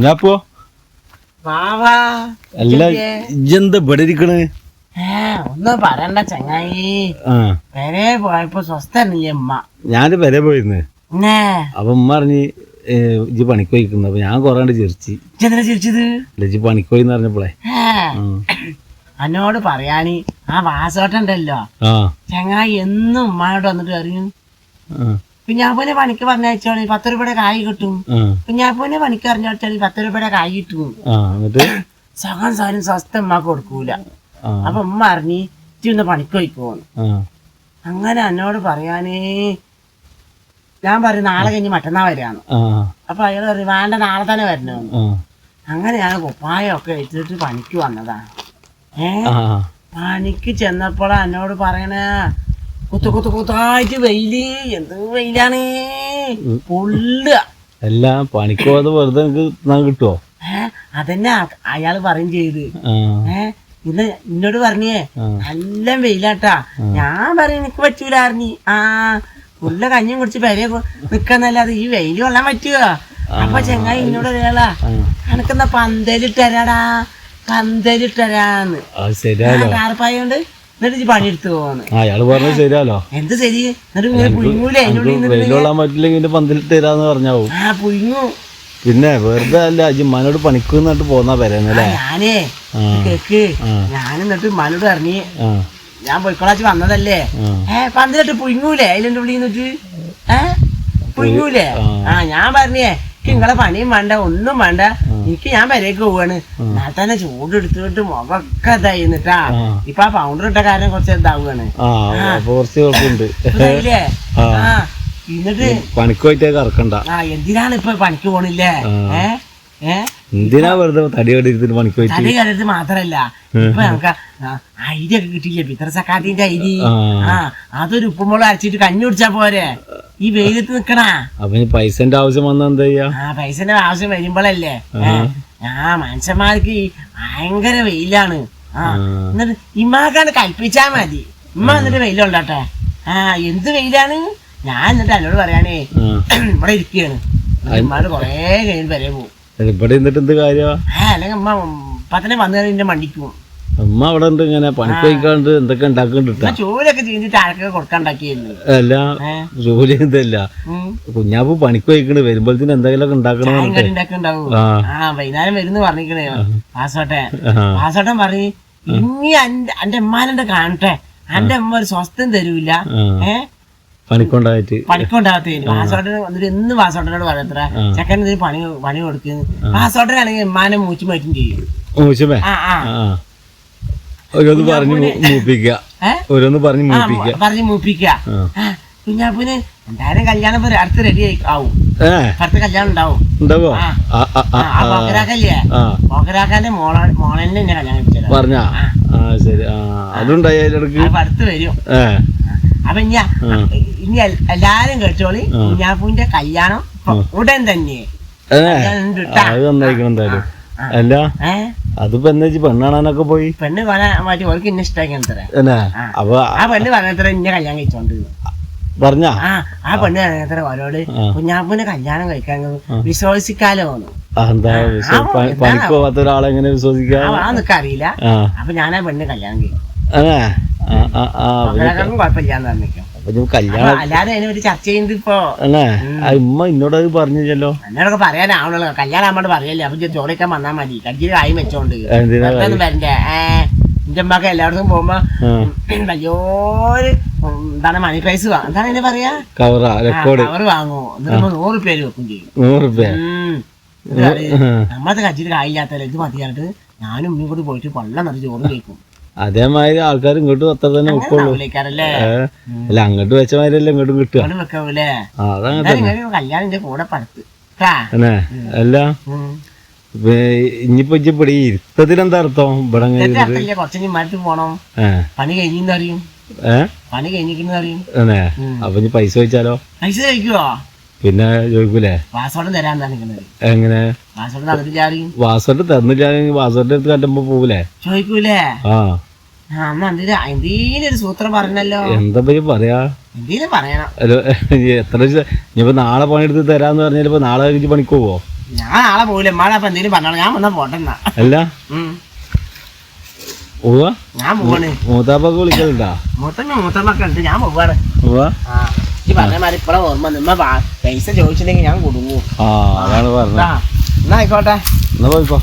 ഞാപ്പോ അല്ല ഇജ്ജെന്താ ഇവിടെ ഇരിക്കണ്? ഒന്നും പറയണ്ട ചങ്ങായി. പെരേ പോയപ്പോ സ്വസ്ഥല്ലേ ഉമ്മ. ഞാന് പെരേ പോയിരുന്നു. അപ്പൊ ഉമ്മ പറഞ്ഞ് ഇജ്ജ് പണിക്ക് പോയിക്കുന്നു. അപ്പൊ ഞാൻ കൊറേ ചിരിച്ചു. ചിരിച്ചത് ഇജ്ജ് പണിക്ക് പോയിന്ന് പറഞ്ഞപ്പോളേ എന്നോട് പറയാന് ആ വാസോട്ടുണ്ടല്ലോ ചങ്ങായി എന്നും ഉമ്മാനോട് വന്നിട്ട് അറിയും കുഞ്ഞാപ്പൂനെ പണിക്ക് പറഞ്ഞയച്ചോളി 10 രൂപയുടെ കായ് കിട്ടും. കുഞ്ഞാപ്പൂനെ പണിക്ക് അറിഞ്ഞോളി 10 രൂപയുടെ കായ് കിട്ടും. സഹൻ സാധനം സ്വസ്ഥ ഉമ്മക്ക് കൊടുക്കൂല. അപ്പൊ ഉമ്മ അറിഞ്ഞി ഇന്ന് പണിക്ക് പോയിക്കോന്ന്. അങ്ങനെ എന്നോട് പറയാനേ ഞാൻ പറയും നാളെ കഴിഞ്ഞ് മറ്റന്നാ വരാന്ന്. അപ്പൊ അയാൾ പറയും വേണ്ട നാളെ തന്നെ വരണോന്ന്. അങ്ങനെ ഞാൻ കുപ്പായൊക്കെ വെച്ചിട്ട് പണിക്ക് വന്നതാണ്. പണിക്ക് ചെന്നപ്പോഴാ എന്നോട് പറയണേ കുത്തായിട്ട് വെയില്. എന്ത് വെയിലാണ് പൊള്ളുക. എല്ലാം പണിക്ക് പോകാതെ വെറുതെ കിട്ടുവോ? അതന്നെ അയാള് പറയും ചെയ്ത്. ഇന്ന് എന്നോട് പറഞ്ഞേ നല്ല വെയിലാട്ടാ. ഞാൻ പറയും എനിക്ക് പറ്റൂല അറിഞ്ഞി. പുള്ള കഞ്ഞിയും കുടിച്ച് പെരയെ നിക്കുന്നല്ലാതെ ഈ വെയില് കൊള്ളാൻ പറ്റുക? അപ്പൊ ചെങ്ങായി എന്നോട് അറിയാളാ എനക്കെന്നാ പന്തലിട്ടരാടാ പന്തലിട്ടരാന്ന് ടാർപ്പായോണ്ട്. എന്നിട്ട് പണിയെടുത്ത് പോവാന്ന് അയാള് പറഞ്ഞത് ശരിയാലോ. എന്ത് ശരി? എന്നിട്ട് ഇങ്ങനെ പുഴുങ്ങൂലേ പറ്റില്ലെങ്കിൽ പന്തലിട്ട് തരാന്ന് പറഞ്ഞാവും. പുഴുങ്ങൂ. പിന്നെ വെറുതെ അല്ല അജിമാനോട് പണിക്കുന്നിട്ട് പോന്നാ പേരെന്നല്ലേ? ഞാനേ കേക്ക് ഞാൻ എന്നിട്ട് ഉമ്മാനോട് ഇറങ്ങി ഞാൻ പോയിക്കൊളാച്ച് വന്നതല്ലേ. പന്തലിട്ട് പുഴുങ്ങൂലേ? അതിലെന്റെ ഉള്ളിൽ നിന്നിട്ട് പുഴുങ്ങൂലേ? ഞാൻ പറഞ്ഞേ നിങ്ങളെ പണിയും വേണ്ട ഒന്നും വേണ്ട. എനിക്ക് ഞാൻ പെരേക്ക് പോവാണ്. എന്നാൽ തന്നെ ചൂടെടുത്തിട്ട് മുഖമൊക്കെ ഇതായിട്ടാ. ഇപ്പൊ ആ പൗണ്ടർ ഇട്ട കാര്യം കുറച്ച് ഇതാവുകയാണ്. എന്നിട്ട് പണിക്ക് പോയിട്ട് കറക്കണ്ട. എന്തിനാണ് ഇപ്പൊ പണിക്ക് പോണില്ലേ? എന്തിനാ വെറുതെ തടി കടിയിട്ട് പണിക്ക് പോയിട്ട്? തടി കടിയിട്ട് മാത്രല്ല ഇപ്പൊ നമുക്ക് ഐഡിയ ഒക്കെ കിട്ടിയില്ലേ? പിത്ര സക്കാത്തിന്റെ ഐഡി. അതൊരു ഉപ്പുമുളക് അരച്ചിട്ട് കഞ്ഞി കുടിച്ചാ പോരെ? ഈ വെയിലത്ത് നിക്കണ. അപ്പൊ പൈസന്റെ ആവശ്യം വന്നാ എന്താ ചെയ്യാ? പൈസന്റെ ആവശ്യം വരുമ്പോഴല്ലേ മനുഷ്യന്മാർക്ക് ഭയങ്കര വെയിലാണ്. എന്നിട്ട് ഇമ്മാക്കാണ് കൽപ്പിച്ചാ മതി. ഇമ്മ എന്നിട്ട് വെയിലുണ്ടാട്ടെ. എന്ത് വെയിലാണ്? ഞാൻ എന്നിട്ട് എന്നോട് പറയാനേ ഇവിടെ ഇരിക്കുകയാണ്. ഉമ്മാട് കൊറേ കഴിഞ്ഞ് വരെ പോകും. ഇവിടെ എന്നിട്ട് എന്ത് കാര്യ? അല്ലെങ്കിൽ ഉമ്മ പത്തനെ വന്നു കഴിഞ്ഞ മണ്ടിക്കും. ഉമ്മ അവിടെ ഉണ്ട് ഇങ്ങനെ പണിക്ക് പോയിക്കാണ്ട് എന്തൊക്കെ ഉണ്ടാക്കുന്നുണ്ട്. ജോലിയൊക്കെ ചെയ്തിട്ട് ആരൊക്കെ കൊടുക്കാണ്ടാക്കിയല്ലേ? അല്ല ജോലി എന്തല്ല കുഞ്ഞാപ്പ് പണിക്ക് പോയിക്കണ്. വരുമ്പോഴത്തേന് എന്തെങ്കിലും ഒക്കെ ഉണ്ടാക്കണ്ടാവും. വൈകുന്നേരം വരുന്നു പറഞ്ഞിരിക്കണേ വാസോട്ടൻ പറഞ്ഞ് ഇനി എന്റെ ഉമ്മാനെ കാണട്ടെ. എന്റെ ഉമ്മ ഒരു സ്വസ്ഥം തരൂല. പണിക്കൊണ്ടായിട്ട് വാസോട്ടൻ വന്നിട്ട് എന്ന് വാസോട്ടനോട് പറയത്ര ചെക്കൻ ഇതിന് പണി കൊടുക്കുന്നു. വാസോട്ടനാണെങ്കിൽ ഉമ്മാനെ മൂച്ചു മാറ്റും ചെയ്യും. ഓരോന്ന് പറഞ്ഞു മൂപ്പിക്ക. കുഞ്ഞാപ്പൂന് എന്തായാലും കല്യാണം അടുത്ത് റെഡി ആവും. അടുത്ത കല്യാണം ഉണ്ടാവും. പോക്കരാക്കല്ലേ? പോക്കരാക്കാന്റെ മോളെന്നെ എന്നെ കല്യാണം കഴിച്ചത് പറഞ്ഞ അതുണ്ടായി. അടുത്ത് വരും. അപ്പൊ ഇനി എല്ലാരും കേട്ടോളി. കുഞ്ഞാപ്പൂന്റെ കല്യാണം ഉടൻ തന്നെ. എന്തായാലും അല്ല അതിപ്പോ എന്താ പെണ്ണാണാനൊക്കെ പോയി പെണ്ണ് പറയാൻ മാറ്റി ഓർക്ക് ഇന്നെ ഇഷ്ടാക്കി. അപ്പൊ ആ പെണ്ണ് പറഞ്ഞത്ര ഇന്നെ കല്യാണം കഴിച്ചോണ്ട് പറഞ്ഞ ആ പെണ്ണ് പറഞ്ഞത്ര ഓരോട് കുഞ്ഞാപ്പൂന്റെ കല്യാണം കഴിക്കാൻ വിശ്വസിക്കാലോ. പണിക്ക് പോവാത്ത ഒരാളെ എങ്ങനെ വിശ്വസിക്കാം? അതൊക്കെ അറിയില്ല. അപ്പൊ ഞാൻ ആ പെണ്ണ് കല്യാണം കഴിക്കും. കുഴപ്പമില്ലാന്ന് പറഞ്ഞിരിക്കും. അല്ലാതെ അതിനെ പറ്റി ചർച്ച ചെയ്യുന്നത് ഇപ്പൊ ഉമ്മ എന്നോട് അത് പറഞ്ഞല്ലോ. എന്നോടൊക്കെ പറയാനാവണല്ലോ. കല്യാണം ആകുമ്പോണ്ട് പറയല്ലേ. അപ്പൊ ചോറിക്കാൻ വന്നാ മതി. കജ്ജിൽ കായ് വെച്ചോണ്ട് വരണ്ടേ. എന്റെ ഉമ്മക്ക് എല്ലായിടത്തും പോകുമ്പോ വലിയൊരു എന്താണ് മണി പ്രൈസ് എന്താണ് അതിനെ പറയാ കവർ വാങ്ങുമോ? എന്നിട്ട് 100 രൂപ വെക്കും ചെയ്യും. 100 നമ്മളത് കജ്ജിൽ കായില്ലാത്തല്ലോ. ഇത് മതിയായിട്ട് ഞാനും ഉമ്മയും കൂടി പോയിട്ട് വെള്ളം നിറച്ച് ചോറ് കഴിക്കും. അതേമാതിരി ആൾക്കാർ ഇങ്ങോട്ട് അത്ര തന്നെ വെക്കുള്ളൂ. അല്ല അങ്ങോട്ട് വെച്ച മാതിരിയല്ല ഇങ്ങോട്ടും കിട്ടുക. കല്യാണിന്റെ കൂടെ പടുത്ത് അല്ല ഇനിയിപ്പോ ഇവിടെ ഇരുത്തതിനെന്താ അർത്ഥം? ഇവിടെ കുറച്ചു മാറ്റി പോണം. പണി കഴിഞ്ഞറിയും. പണി കഴിഞ്ഞിരിക്കുന്നറിയും. അപ്പൊ ഇനി പൈസ ചോദിച്ചാലോ? പൈസ ചോദിക്കുവോ? പിന്നെ ചോദിക്കൂലേ? പാസ്വേഡ് തരാൻ എങ്ങനെ? പാസ്വേഡ് തന്നിട്ടില്ല. പാസ്വേഡ് തന്നില്ലാണെങ്കിൽ പാസ്വേഡ് എടുത്ത് കണ്ടുമ്പോ പോകൂലേ? ചോദിക്കൂലേ? എന്തേലും ഒരു സൂത്രം പറഞ്ഞല്ലോ. എന്താ പറയാ? എന്തേലും പറയണം. എത്ര ഇനിയിപ്പോ നാളെ പണിയെടുത്ത് തരാന്ന് പറഞ്ഞാലിപ്പോ നാളെ കഴിഞ്ഞ് പണിക്ക് പോവോ? ഞാൻ നാളെ പോകില്ല ഉമ്മാടെ അപ്പൊ എന്തെങ്കിലും പറഞ്ഞോളാം ഞാൻ വന്നാ പോട്ടെന്നാ അല്ല പോവാ ഞാൻ പോവാണ് മൂത്താപ്പൊക്കെ വിളിക്കലുണ്ടാ മൂത്തമ്മൊക്കെ ഉണ്ട് ഞാൻ പോവാണ് പോവാ ഈ പറഞ്ഞ മാതിരി ഇപ്പഴാ ഓർമ്മ നിമ്മ പൈസ ചോദിച്ചില്ലെങ്കിൽ ഞാൻ കൊടുങ്ങൂ ആ അതാണ് പറഞ്ഞത് എന്നാ ആയിക്കോട്ടെ എന്നാ പോയിക്കോ